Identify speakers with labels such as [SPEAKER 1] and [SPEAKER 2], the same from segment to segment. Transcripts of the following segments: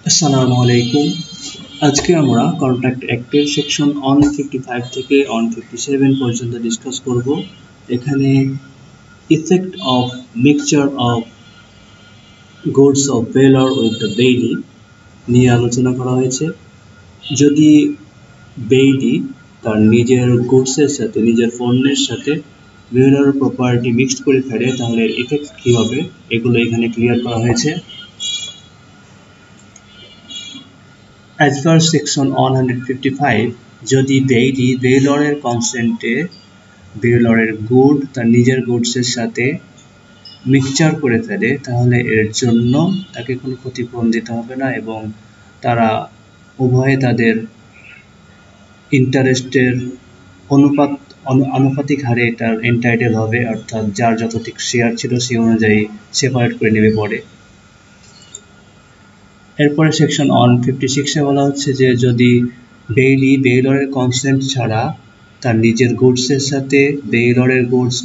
[SPEAKER 1] আসসালামু আলাইকুম। আজকে আমরা কন্ট্রাক্ট অ্যাক্টের সেকশন 155 থেকে 157 পর্যন্ত ডিসকাস করব। এখানে effect of mixture of goods of bailor with the bailee নিয়ে আলোচনা করা হয়েছে। যদি বেইলি তার নিজের গুডসের সাথে, নিজের পণ্যের সাথে বেলর প্রপার্টি মিক্সড করে ফেলে, তাহলে ইফেক্ট কী হবে এগুলো এখানে ক্লিয়ার করা হয়েছে। As per section 155, যদি বেইলি বেলরের কনসেন্টে বেলরের গুড তার নিজের গুডসের সাথে মিক্সচার করে ফেলে, তাহলে এর জন্য তাকে কোনো ক্ষতিপূরণ দিতে হবে না এবং তারা উভয়ে তাদের ইন্টারেস্টের আনুপাতিক হারে এটার এন্টাইটেল হবে, অর্থাৎ যার যতটুকু শেয়ার ছিল সেই অনুযায়ী সেপারেট করে নেবে পরে। এরপরে সেকশন 156-এ বলা হচ্ছে যে যদি বেইলি বেলরের কনসেন্ট ছাড়া তার নিজের গুডসের সাথে বেলরের গুডস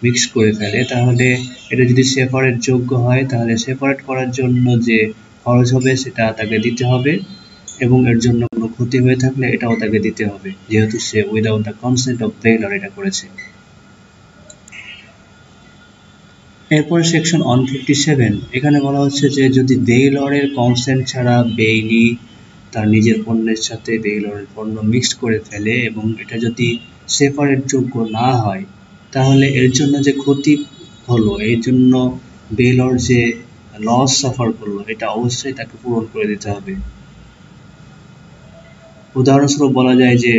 [SPEAKER 1] মিক্স করে ফেলে, তাহলে এটা যদি সেপারেট যোগ্য হয়, তাহলে সেপারেট করার জন্য যে খরচ হবে সেটা তাকে দিতে হবে এবং এর জন্য কোনো ক্ষতি হয়ে থাকলে এটাও তাকে দিতে হবে, যেহেতু সে উইদাউট দ্য কনসেন্ট অফ বেলর এটা করেছে। এরপরে সেকশন 157, এখানে বলা হচ্ছে যে যদি বেইলরের কনসেন্ট ছাড়া বেইলি তার নিজের পণ্যের সাথে বেইলরের পণ্য মিক্সড করে ফেলে এবং এটা যদি সেপারেট যোগ্য না হয়, তাহলে এর জন্য যে ক্ষতি হলো, এর জন্য বেইলর যে লস সাফার করলো, এটা অবশ্যই তাকে পূরণ করে দিতে হবে। উদাহরণস্বরূপ বলা যায় যে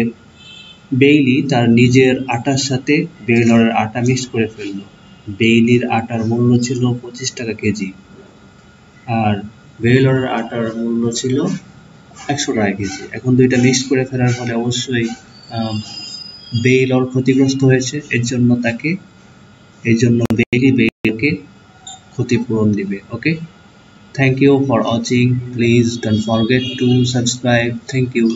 [SPEAKER 1] বেইলি তার নিজের আটার সাথে বেইলরের আটা মিক্স করে ফেললো। বেইলির আটার মূল্য ছিল 25 টাকা কেজি আর বেইলরের আটার মূল্য ছিল 100 টাকা কেজি। এখন দুইটা মিক্স করে ফেলার ফলে অবশ্যই বেইলর ক্ষতিগ্রস্ত হয়েছে, এর জন্য বেইলিকে ক্ষতিপূরণ দিবে। Okay, thank you for watching. Please don't forget to subscribe. Thank you.